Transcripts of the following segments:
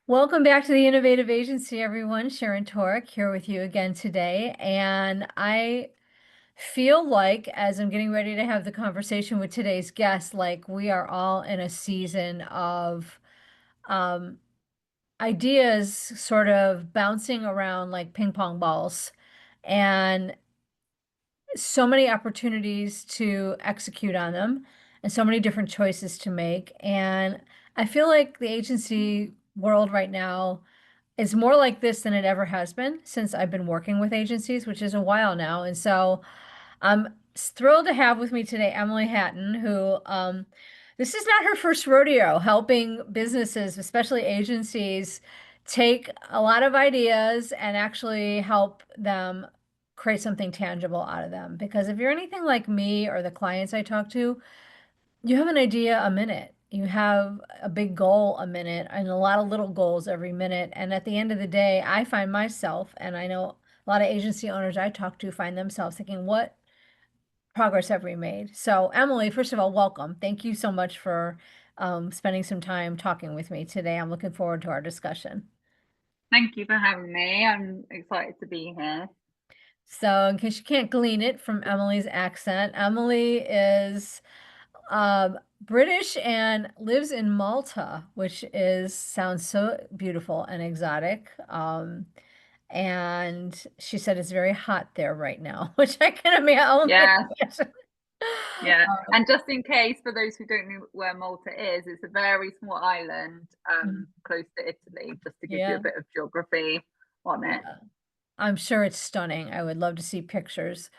Welcome back to the Innovative Agency, everyone. Sharon Torek here with you again today. And I feel like, as I'm getting ready to have the conversation with today's guest, like we are all in a season of um, ideas sort of bouncing around like ping pong balls. And so many opportunities to execute on them and so many different choices to make. And I feel like the agency world right now is more like this than it ever has been since I've been working with agencies, which is a while now. And so I'm thrilled to have with me today Emily Hatton, who this is not her first rodeo helping businesses, especially agencies, take a lot of ideas and actually help them create something tangible out of them. Because if you're anything like me or the clients I talk to, you have an idea a minute. You have a big goal a minute and a lot of little goals every minute. And at the end of the day, I find myself, and I know a lot of agency owners I talk to find themselves thinking, what progress have we made? So, Emily, first of all, welcome. Thank you so much for spending some time talking with me today. I'm looking forward to our discussion. Thank you for having me. I'm excited to be here. So, in case you can't glean it from Emily's accent, Emily is British and lives in Malta, which is sounds so beautiful and exotic. And she said it's very hot there right now, which I can only Yeah, imagine. yeah. And just in case, for those who don't know where Malta is, it's a very small island close to Italy, just to give you a Yeah, bit of geography on it. yeah. I'm sure it's stunning. I would love to see pictures.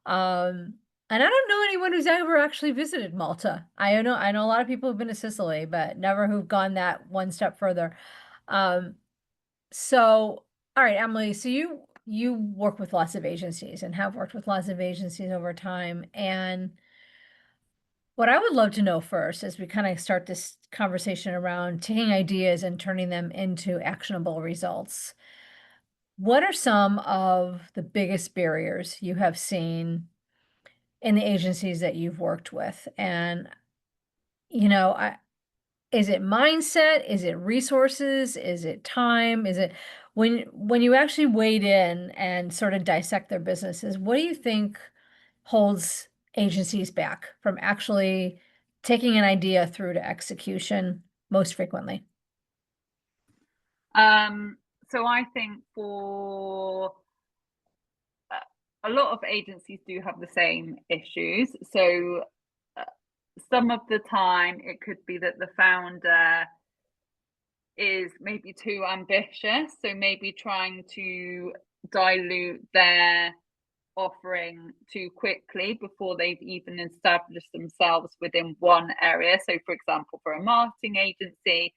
Um, and I don't know anyone who's ever actually visited Malta. I know a lot of people who've been to Sicily, but never who've gone that one step further. Um, So, all right, Emily, so you work with lots of agencies and have worked with lots of agencies over time. And what I would love to know first as we kind of start this conversation around taking ideas and turning them into actionable results, what are some of the biggest barriers you have seen in the agencies that you've worked with? And, I is it mindset? Is it resources? Is it time? Is it when you actually wade in and sort of dissect their businesses, what do you think holds agencies back from actually taking an idea through to execution most frequently? Um, so I think for a lot of agencies do have the same issues. So uh, some of the time it could be that the founder is maybe too ambitious. So maybe trying to dilute their offering too quickly before they've even established themselves within one area. So, for example, for a marketing agency,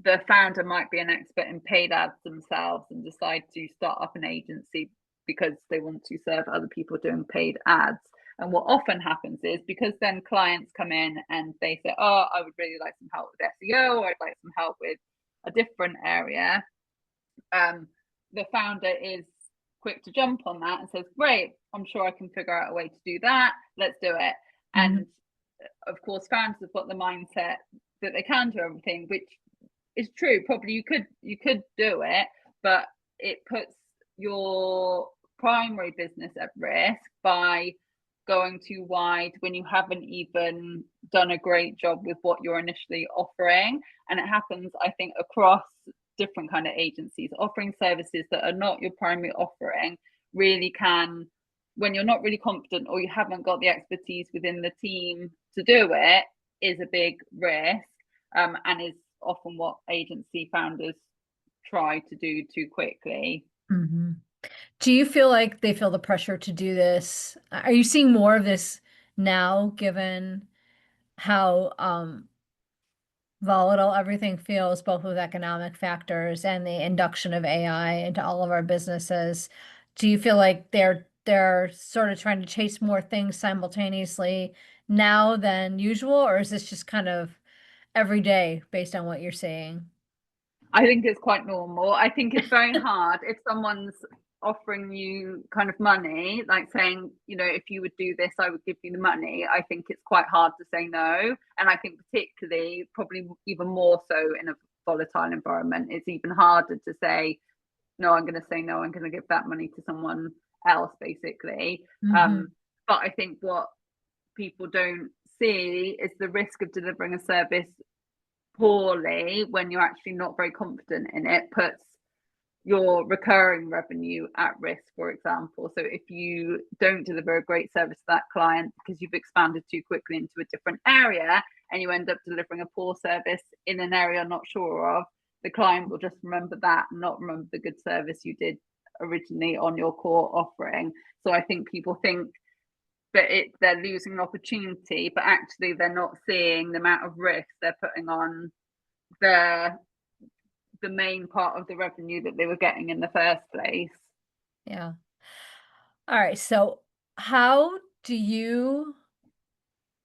the founder might be an expert in paid ads themselves and decide to start up an agency because they want to serve other people doing paid ads. And what often happens is because then clients come in and they say, oh, I would really like some help with SEO, or I'd like some help with a different area. Um, the founder is quick to jump on that and says, great, I'm sure I can figure out a way to do that. Let's do it. Mhm. And of course, founders have got the mindset that they can do everything, which is true. Probably you could do it, but it puts your primary business at risk by going too wide when you haven't even done a great job with what you're initially offering. And it happens, I think, across different kind of agencies offering services that are not your primary offering really can, when you're not really confident or you haven't got the expertise within the team to do it, is a big risk, and is often what agency founders try to do too quickly. Mhm. Do you feel like they feel the pressure to do this? Are you seeing more of this now, given how volatile everything feels, both with economic factors and the induction of AI into all of our businesses? Do you feel like they're sort of trying to chase more things simultaneously now than usual, or is this just kind of every day based on what you're seeing? I think it's quite normal. I think it's very hard if someone's offering you kind of money, like saying, if you would do this, I would give you the money. I think it's quite hard to say no. And I think particularly, probably even more so in a volatile environment, it's even harder to say, no, I'm going to say no, I'm going to give that money to someone else, basically. Mm-hmm. But I think what people don't see is the risk of delivering a service poorly when you're actually not very confident in it puts your recurring revenue at risk, for example. So if you don't deliver a great service to that client because you've expanded too quickly into a different area and you end up delivering a poor service in an area you're not sure of, the client will just remember that and not remember the good service you did originally on your core offering. So I think people think that they're losing an opportunity, but actually they're not seeing the amount of risk they're putting on the main part of the revenue that they were getting in the first place. Yeah. All right. So how do you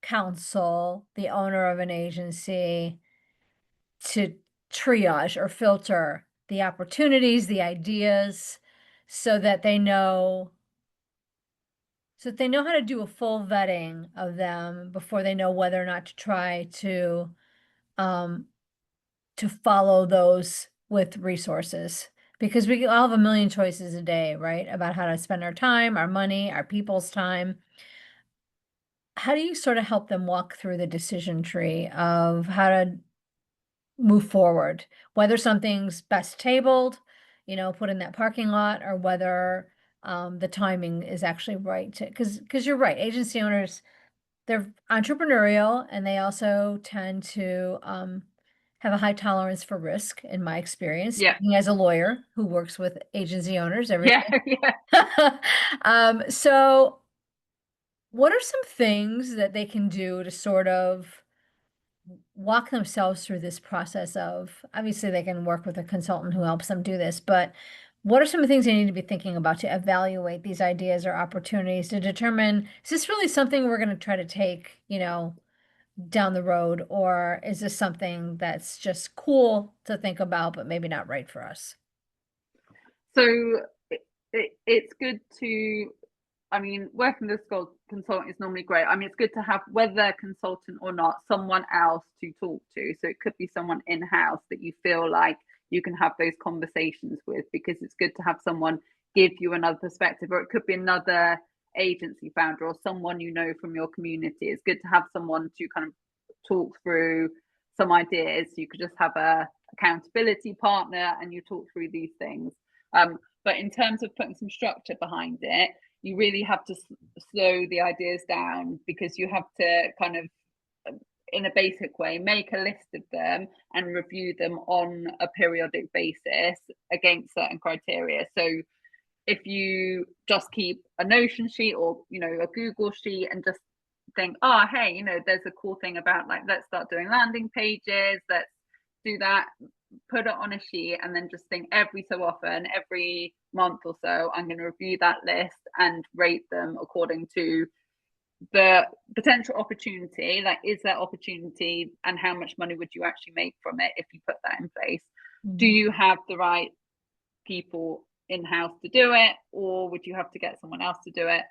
counsel the owner of an agency to triage or filter the opportunities, the ideas, so that they know how to do a full vetting of them before they know whether or not to try um to follow those with resources, because we all have a million choices a day, right, about how to spend our time, our money, our people's time. How do you sort of help them walk through the decision tree of how to move forward, whether something's best tabled, put in that parking lot, or whether the timing is actually right to, because you're right, agency owners, they're entrepreneurial and they also tend to have a high tolerance for risk, in my experience, Yeah, speaking as a lawyer who works with agency owners every yeah, day. yeah. So what are some things that they can do to sort of walk themselves through this process of, obviously they can work with a consultant who helps them do this, but what are some of the things they need to be thinking about to evaluate these ideas or opportunities to determine, is this really something we're going to try to take, down the road, or is this something that's just cool to think about, but maybe not right for us? So it's good to, I mean, working with a consultant is normally great. I mean, it's good to have, whether they're consultant or not, someone else to talk to. So it could be someone in-house that you feel like you can have those conversations with, because it's good to have someone give you another perspective, or it could be another agency founder or someone you know from your community. It's good to have someone to kind of talk through some ideas. You could just have a accountability partner and you talk through these things. But in terms of putting some structure behind it, you really have to slow the ideas down, because you have to kind of, in a basic way, make a list of them and review them on a periodic basis against certain criteria. So if you just keep a Notion sheet or a Google sheet and just think, oh hey, there's a cool thing about, like, let's start doing landing pages, let's do that, put it on a sheet, and then just think every so often, every month or so, I'm going to review that list and rate them according to the potential opportunity. Like, is there opportunity and how much money would you actually make from it if you put that in place? Do Mhm. you have the right people in-house to do it, or would you have to get someone else to do it?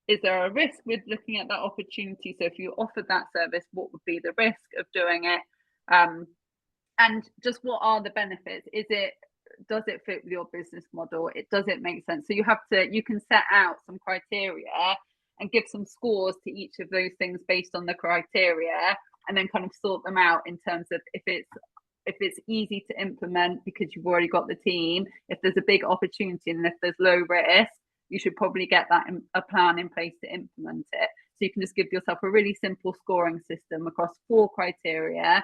Is there a risk with looking at that opportunity? So if you offered that service, what would be the risk of doing it? And just what are the benefits? Does it fit with your business model? Does it make sense? So you can set out some criteria and give some scores to each of those things based on the criteria, and then kind of sort them out in terms of if it's easy to implement because you've already got the team, if there's a big opportunity, and if there's low risk, you should probably get a plan in place to implement it. So you can just give yourself a really simple scoring system across 4 criteria,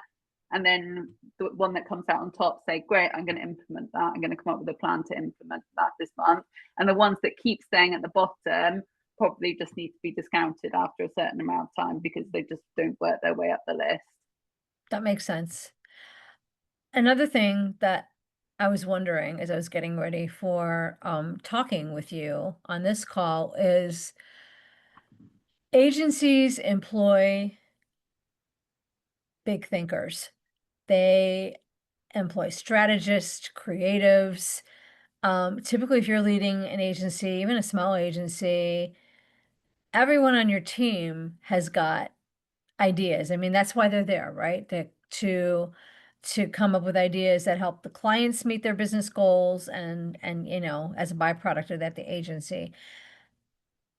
and then the one that comes out on top, say, great, I'm going to implement that, I'm going to come up with a plan to implement that this month. And the ones that keep staying at the bottom probably just need to be discounted after a certain amount of time because they just don't work their way up the list. That makes sense. Another thing that I was wondering as I was getting ready for talking with you on this call is, agencies employ big thinkers. They employ strategists, creatives. Typically, if you're leading an agency, even a small agency, everyone on your team has got ideas. I mean, that's why they're there, right? To to come up with ideas that help the clients meet their business goals and as a byproduct of that, the agency.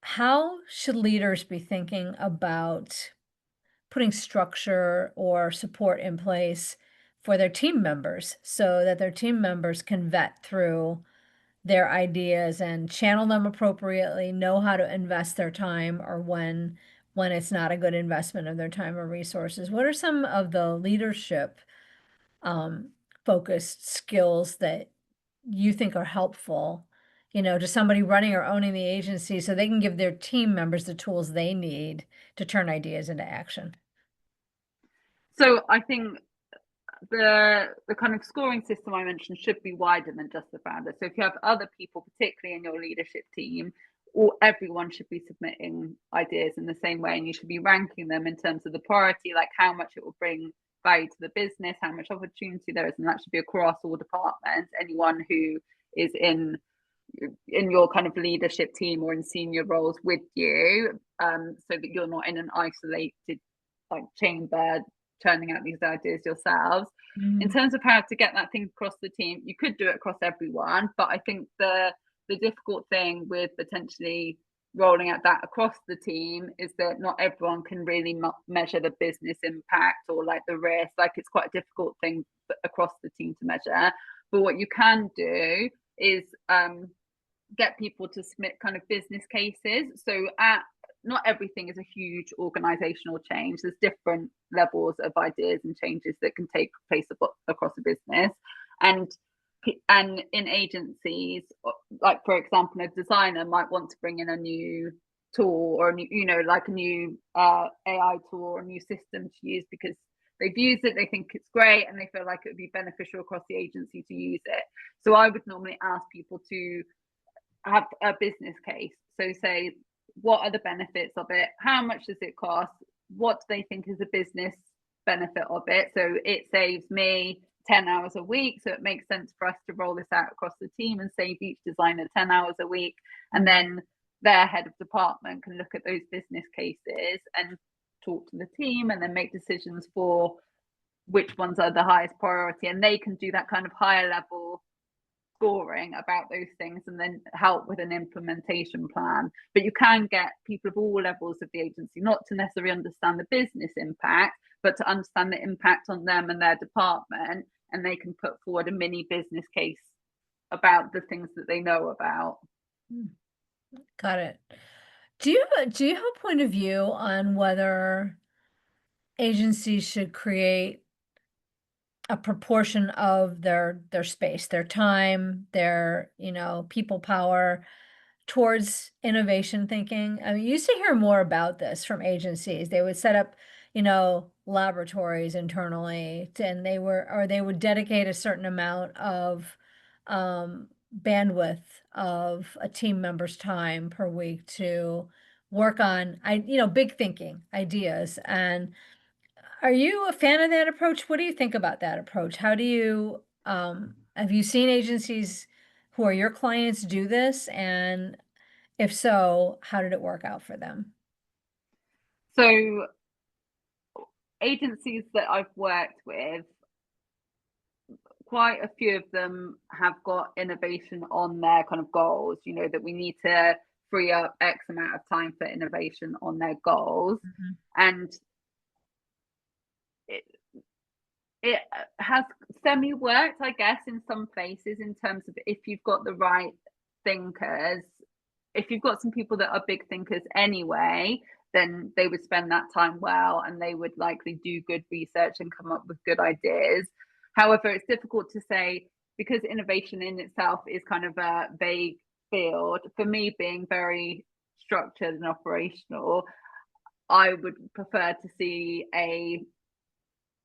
How should leaders be thinking about putting structure or support in place for their team members so that their team members can vet through their ideas and channel them appropriately, know how to invest their time or when it's not a good investment of their time or resources? What are some of the leadership um, focused skills that you think are helpful, to somebody running or owning the agency so they can give their team members the tools they need to turn ideas into action? So I think the kind of scoring system I mentioned should be wider than just the founder. So if you have other people, particularly in your leadership team, or everyone should be submitting ideas in the same way, and you should be ranking them in terms of the priority, like how much it will bring value to the business, how much opportunity there is, and that should be across all departments. Anyone who is in your kind of leadership team or in senior roles with you, so that you're not in an isolated like chamber churning out these ideas yourselves. In Mhm. terms of how to get that thing across the team, you could do it across everyone, but I think the difficult thing with potentially rolling out that across the team is that not everyone can really measure the business impact or like the risk. Like it's quite a difficult thing across the team to measure. But what you can do is get people to submit kind of business cases. So not everything is a huge organizational change. There's different levels of ideas and changes that can take place across a business. And in agencies, like for example, a designer might want to bring in a new tool or a new, like a new AI tool or a new system to use because they've used it, they think it's great, and they feel like it would be beneficial across the agency to use it. So I would normally ask people to have a business case. So say, what are the benefits of it? How much does it cost? What do they think is a business benefit of it? So it saves me 10 hours a week. So it makes sense for us to roll this out across the team and save each designer 10 hours a week. And then their head of department can look at those business cases and talk to the team and then make decisions for which ones are the highest priority. And they can do that kind of higher level scoring about those things and then help with an implementation plan. But you can get people of all levels of the agency not to necessarily understand the business impact, but to understand the impact on them and their department, and they can put forward a mini business case about the things that they know about. Got it. Do you have a point of view on whether agencies should create a proportion of their space, their time, their, people power towards innovation thinking? I mean, you used to hear more about this from agencies. They would set up, laboratories internally and they would dedicate a certain amount of bandwidth of a team member's time per week to work on big thinking ideas. And are you a fan of that approach? What do you think about that approach? How do you, have you seen agencies who are your clients do this? And if so, how did it work out for them? So agencies that I've worked with, quite a few of them have got innovation on their kind of goals, that we need to free up X amount of time for innovation on their goals. Mhm. And it, it has semi worked, I guess, in some places in terms of if you've got the right thinkers, if you've got some people that are big thinkers anyway, then they would spend that time well and they would likely do good research and come up with good ideas. However, it's difficult to say because innovation in itself is kind of a vague field. For me, being very structured and operational, I would prefer to see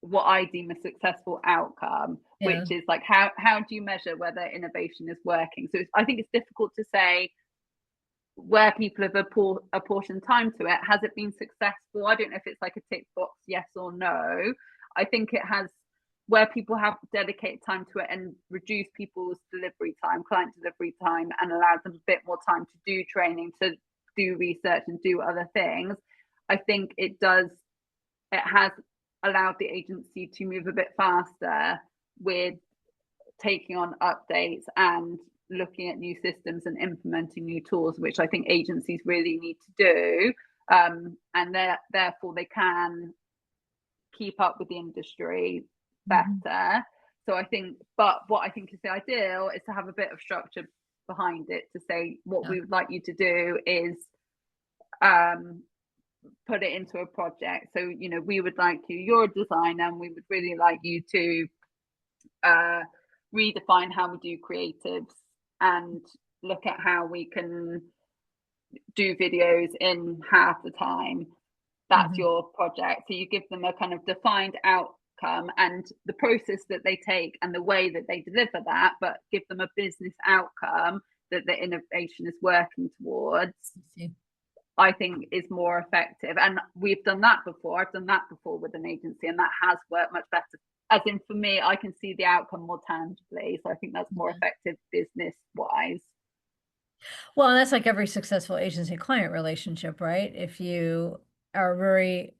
what I deem a successful outcome, Yeah. which is like how do you measure whether innovation is working? So I think it's difficult to say where people have apportioned time to it. Has it been successful? I don't know if it's like a tick box yes or no. I think it has, where people have dedicated time to it and reduce people's delivery time, client delivery time, and allows them a bit more time to do training, to do research and do other things. I think it has allowed the agency to move a bit faster with taking on updates and looking at new systems and implementing new tools, which I think agencies really need to do. And therefore they can keep up with the industry better. So I think, but what I think is the ideal is to have a bit of structure behind it, to say what we would like you to do is put it into a project. So, you know, we would like you're a designer, and we would really like you to redefine how we do creatives and look at how we can do videos in half the time. That's your project. So you give them a kind of defined outcome and the process that they take and the way that they deliver that, but give them a business outcome that the innovation is working towards. I think is more effective. And we've done that before. I've done that before with an agency, and that has worked much better. As in, for me, I can see the outcome more tangibly. So I think that's more effective business wise. Well, and that's like every successful agency client relationship, right? If you are very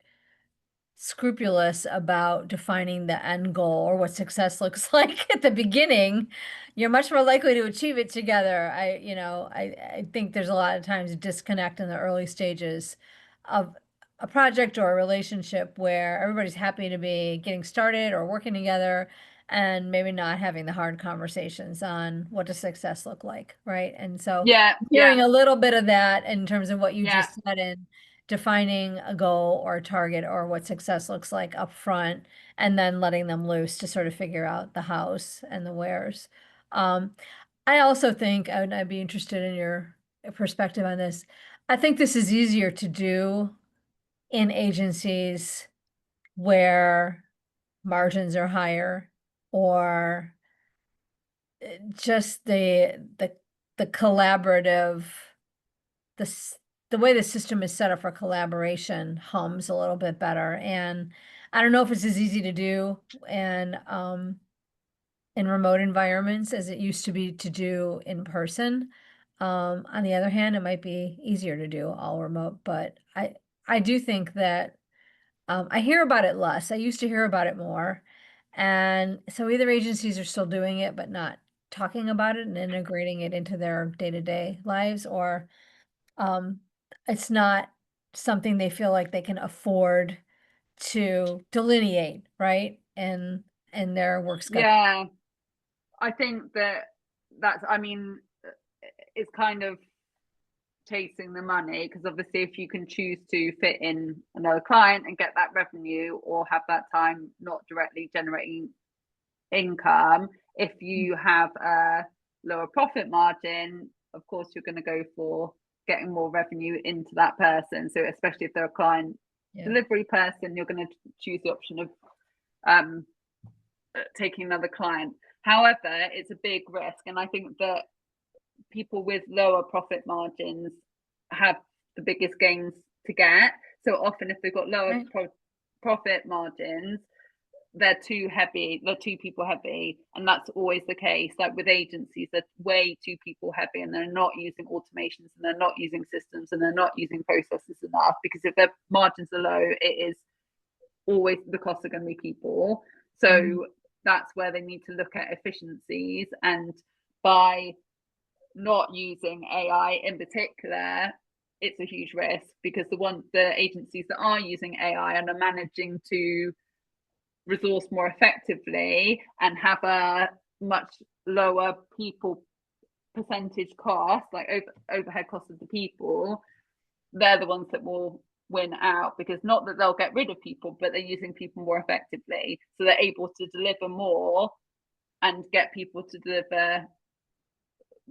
scrupulous about defining the end goal or what success looks like at the beginning, you're much more likely to achieve it together. I think there's a lot of times a disconnect in the early stages of a project or a relationship where everybody's happy to be getting started or working together and maybe not having the hard conversations on what does success look like, right? And so hearing a little bit of that in terms of what you just said in defining a goal or a target or what success looks like up front, and then letting them loose to sort of figure out the hows and the wheres. I also think, and I'd be interested in your perspective on this. I think this is easier to do in agencies where margins are higher, or just the collaborative, the way the system is set up for collaboration hums a little bit better. And I don't know if it's as easy to do in remote environments as it used to be to do in person. On the other hand, it might be easier to do all remote, but I do think that I hear about it less. I used to hear about it more. And so either agencies are still doing it, but not talking about it and integrating it into their day-to-day lives, or it's not something they feel like they can afford to delineate, right? And their work schedule. Yeah, I think that's, I mean, it's kind of chasing the money, because obviously if you can choose to fit in another client and get that revenue or have that time not directly generating income, if you have a lower profit margin, of course you're going to go for getting more revenue into that person. So especially if they're a client delivery person, you're going to choose the option of taking another client. However, it's a big risk, and I think that people with lower profit margins have the biggest gains to get. So often if they've got lower profit margins, they're too heavy, they're too people heavy, and that's always the case. Like with agencies, they're way too people heavy, and they're not using automations, and they're not using systems, and they're not using processes enough, because if their margins are low, it is always the costs are going to be people. So that's where they need to look at efficiencies, and by not using AI in particular, it's a huge risk, because the agencies that are using AI and are managing to resource more effectively and have a much lower people percentage cost, like overhead cost of the people, they're the ones that will win out, because not that they'll get rid of people, but they're using people more effectively, so they're able to deliver more and get people to deliver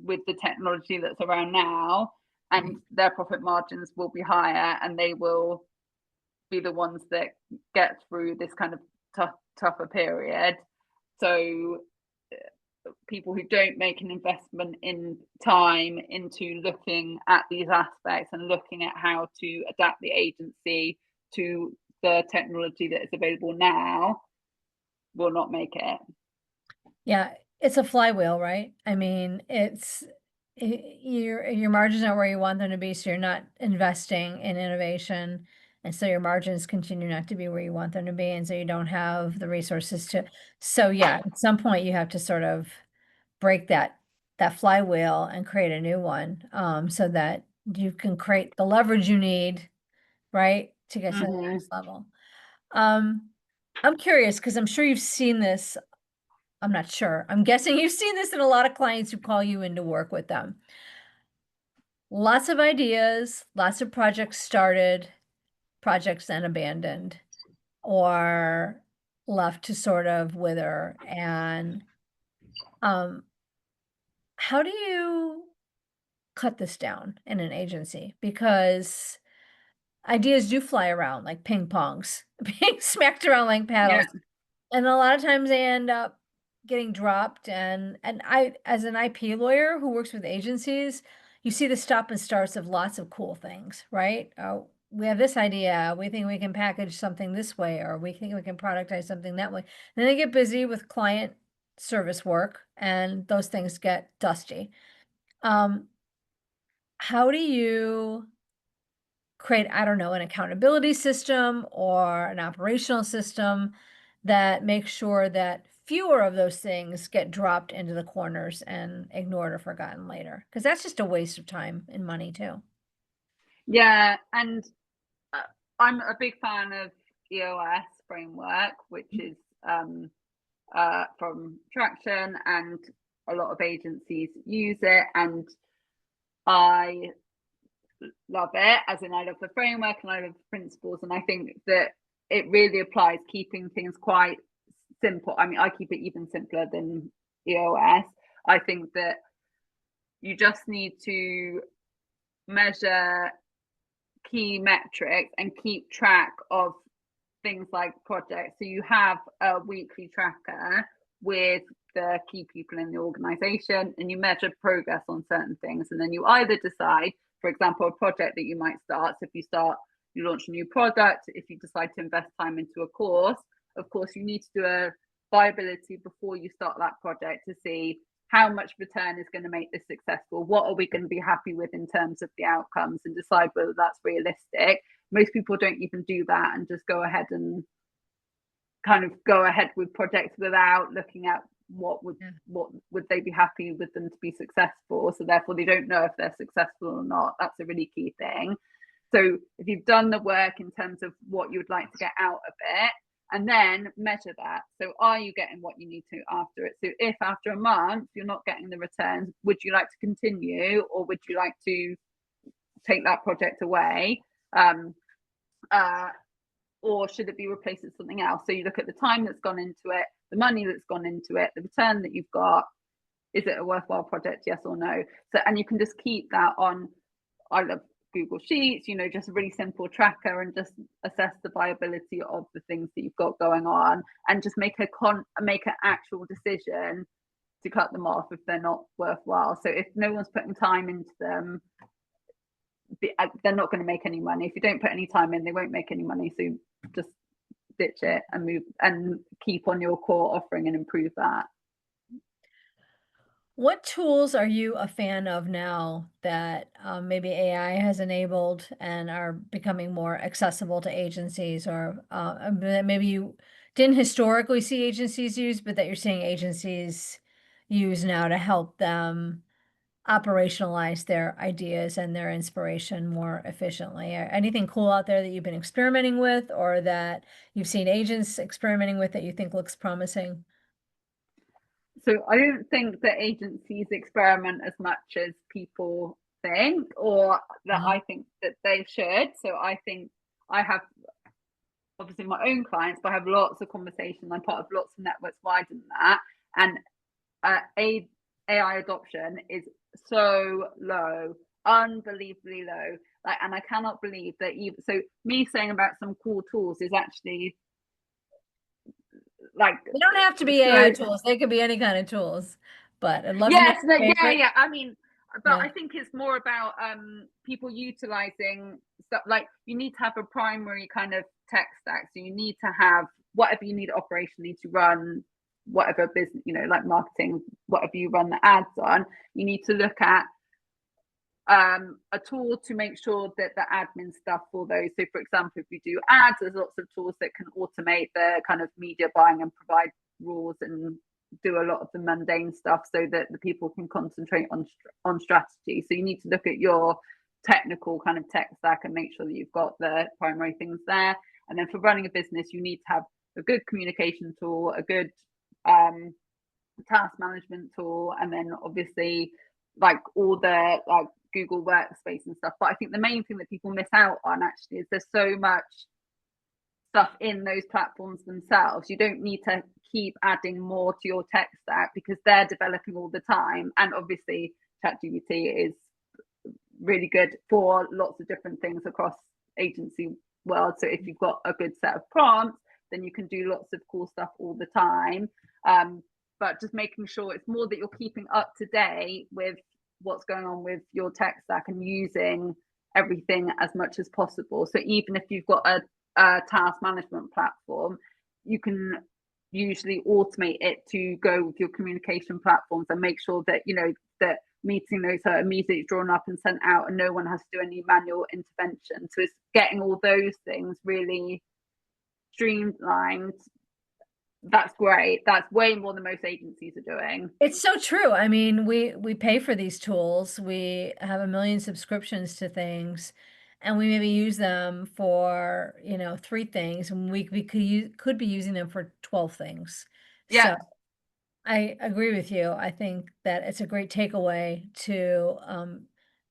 with the technology that's around now, and their profit margins will be higher, and they will be the ones that get through this kind of tougher period. So people who don't make an investment in time into looking at these aspects and looking at how to adapt the agency to the technology that is available now will not make it. Yeah, it's a flywheel, right? I mean, your margins are where you want them to be, so you're not investing in innovation And so your margins continue not to be where you want them to be. And so you don't have the resources to, so yeah, at some point you have to sort of break that flywheel and create a new one, so that you can create the leverage you need, right, to get to the Hmm. next level. Um, I'm curious because I'm sure you've seen this. I'm not sure. I'm guessing you've seen this in a lot of clients who call you in to work with them. Lots of ideas, lots of projects started, projects then abandoned or left to sort of wither. And um, how do you cut this down in an agency? Because ideas do fly around like ping pongs, being smacked around like Yeah. paddles. And a lot of times they end up getting dropped. And I, as an IP lawyer who works with agencies, you see the stop and starts of lots of cool things, right? We have this idea. We think we can package something this way, or we think we can productize something that way. Then they get busy with client service work, and those things get dusty. Um, how do you create, I don't know, an accountability system or an operational system that makes sure that fewer of those things get dropped into the corners and ignored or forgotten later? Because that's just a waste of time and money too. Yeah, and uh, I'm a big fan of EOS framework, which is from Traction, and a lot of agencies use it, and I love it. As in, I love the framework and I love the principles, and I think that it really applies, keeping things quite simple. I mean, I keep it even simpler than EOS. I think that you just need to measure key metrics and keep track of things like projects. So you have a weekly tracker with the key people in the organization, and you measure progress on certain things. And then you either decide, for example, a project that you might start. So if you launch a new product, if you decide to invest time into a course, of course, you need to do a viability before you start that project to see how much return is going to make this successful. What are we going to be happy with in terms of the outcomes, and decide whether that's realistic. Most people don't even do that and just go ahead and kind of go ahead with projects without looking at what would they be happy with them to be successful. So therefore they don't know if they're successful or not. That's a really key thing. So if you've done the work in terms of what you would like to get out of it, and then measure that. So are you getting what you need to after it? So if after a month you're not getting the returns, would you like to continue, or would you like to take that project away? Or should it be replaced with something else? So you look at the time that's gone into it, the money that's gone into it, the return that you've got. Is it a worthwhile project? Yes or no? So, and you can just keep that on, I love Google Sheets, just a really simple tracker, and just assess the viability of the things that you've got going on, and just make an actual decision to cut them off if they're not worthwhile. So if no one's putting time into them, they're not going to make any money. If you don't put any time in, they won't make any money. So just ditch it and move and keep on your core offering and improve that. What tools are you a fan of now that maybe AI has enabled and are becoming more accessible to agencies, or that maybe you didn't historically see agencies use, but that you're seeing agencies use now to help them operationalize their ideas and their inspiration more efficiently? Anything cool out there that you've been experimenting with, or that you've seen agents experimenting with that you think looks promising? So I don't think that agencies experiment as much as people think, or that Uh-huh. I think that they should. So I think I have obviously my own clients, but I have lots of conversations. I'm part of lots of networks wider than that. And AI adoption is so low, unbelievably low. Like, and I cannot believe that even so. Me saying about some cool tools is actually like They don't have to be AI so. tools. They could be any kind of tools, but I'd love to know Yes, no, your yeah, favorite. yeah. I mean, but Yeah. I think it's more about people utilizing stuff. Like, you need to have a primary kind of tech stack. So you need to have whatever you need operationally to run whatever business, like marketing, whatever you run the ads on. You need to look at a tool to make sure that the admin stuff for those. So, for example, if we do ads, there's lots of tools that can automate the kind of media buying and provide rules and do a lot of the mundane stuff so that the people can concentrate on strategy. So you need to look at your technical kind of tech stack and make sure that you've got the primary things there. And then for running a business, you need to have a good communication tool, a good task management tool, and then obviously like all the like Google Workspace and stuff. But I think the main thing that people miss out on actually is there's so much stuff in those platforms themselves. You don't need to keep adding more to your tech stack because they're developing all the time. And obviously ChatGPT is really good for lots of different things across agency world. So if you've got a good set of prompts, then you can do lots of cool stuff all the time. But just making sure it's more that you're keeping up to date with what's going on with your tech stack and using everything as much as possible. So even if you've got a task management platform, you can usually automate it to go with your communication platforms and make sure that, you know, that meeting notes are immediately drawn up and sent out and no one has to do any manual intervention. So it's getting all those things really streamlined. That's great. That's way more than most agencies are doing. It's so true. I mean, we pay for these tools. We have a million subscriptions to things, and we maybe use them for, you know, 3 things, and we could be using them for 12 things. Yeah, So I agree with you. I think that it's a great takeaway to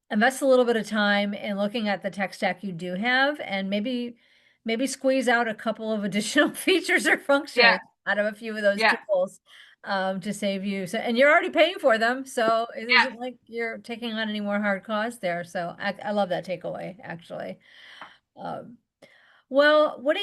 invest a little bit of time in looking at the tech stack you do have, and maybe squeeze out a couple of additional features or yeah, functions out of a few of those yeah, tools to save you. So, and you're already paying for them, so it yeah. isn't like you're taking on any more hard costs there. So I love that takeaway, actually. Um, well, what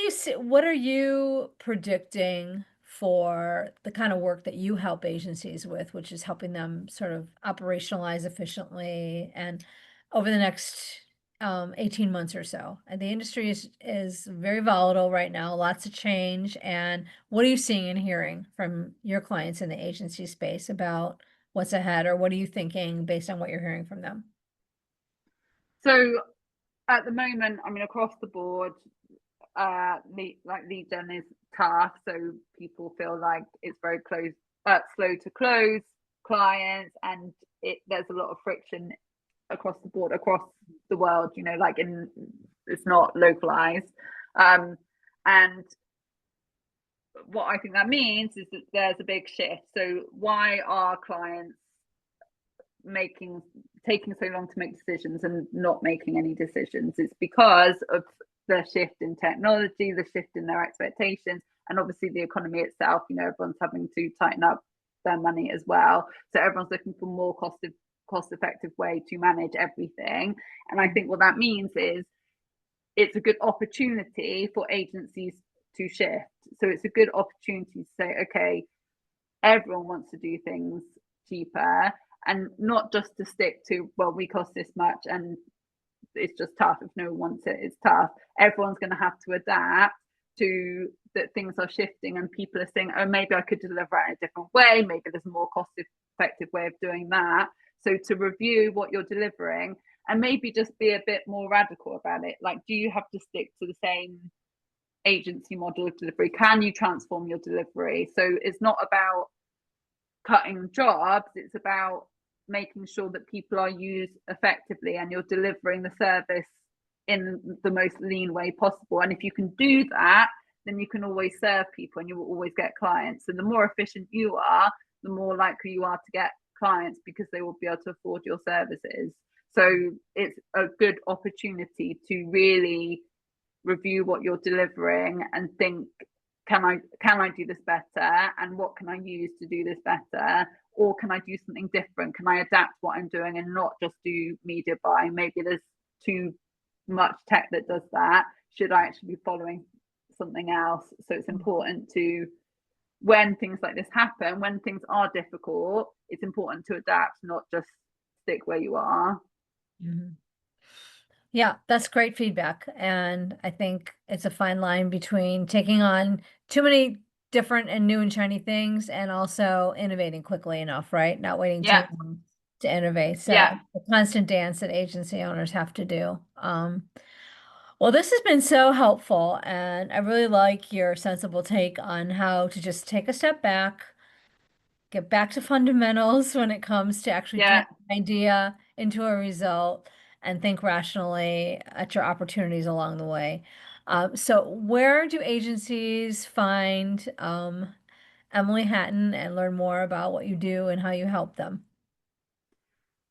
are you predicting for the kind of work that you help agencies with, which is helping them sort of operationalize efficiently and over the next 18 months or so? And the industry is very volatile right now, lots of change. And what are you seeing and hearing from your clients in the agency space about what's ahead, or what are you thinking based on what you're hearing from them? So at the moment, I mean, across the board, lead gen is tough. So people feel like it's very slow to close clients, and there's a lot of friction across the board, across the world. You know, like it's not localized. And what I think that means is that there's a big shift. So why are clients taking so long to make decisions and not making any decisions? It's because of the shift in technology, the shift in their expectations, and obviously the economy itself. You know, everyone's having to tighten up their money as well. So everyone's looking for more cost effective way to manage everything. And I think what that means is it's a good opportunity for agencies to shift. So it's a good opportunity to say, okay, everyone wants to do things cheaper, and not just to stick to, well, we cost this much and it's just tough. If no one wants it, it's tough. Everyone's going to have to adapt to that. Things are shifting and people are saying, oh, maybe I could deliver it in a different way. Maybe there's a more cost effective way of doing that. So to review what you're delivering and maybe just be a bit more radical about it. Like, do you have to stick to the same agency model of delivery? Can you transform your delivery? So it's not about cutting jobs, it's about making sure that people are used effectively and you're delivering the service in the most lean way possible. And if you can do that, then you can always serve people and you will always get clients. So the more efficient you are, the more likely you are to get clients because they will be able to afford your services. So it's a good opportunity to really review what you're delivering and think, can I do this better, and what can I use to do this better, or can I do something different? Can I adapt what I'm doing and not just do media buying? Maybe there's too much tech that does that. Should I actually be following something else? So it's important to, when things like this happen, when things are difficult, it's important to adapt, not just stick where you are. Mhm. Yeah, that's great feedback. And I think it's a fine line between taking on too many different and new and shiny things and also innovating quickly enough, right? Not waiting too Yeah, long to innovate. So Yeah, the constant dance that agency owners have to do. Well, this has been so helpful, and I really like your sensible take on how to just take a step back, get back to fundamentals when it comes to actually yeah. turning an idea into a result and think rationally at your opportunities along the way. So where do agencies find Emily Hatton and learn more about what you do and how you help them?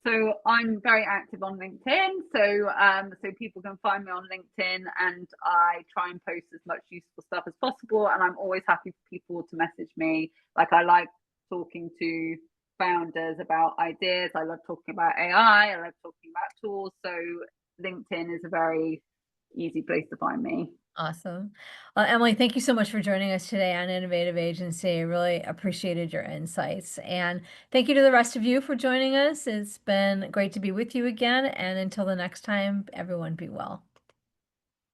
So I'm very active on LinkedIn. So people can find me on LinkedIn, and I try and post as much useful stuff as possible. And I'm always happy for people to message me. Like, I like talking to founders about ideas. I love talking about AI. I love talking about tools. So LinkedIn is a very easy place to find me. Awesome. Emily, thank you so much for joining us today on Innovative Agency. I really appreciated your insights. And thank you to the rest of you for joining us. It's been great to be with you again. And until the next time, everyone be well.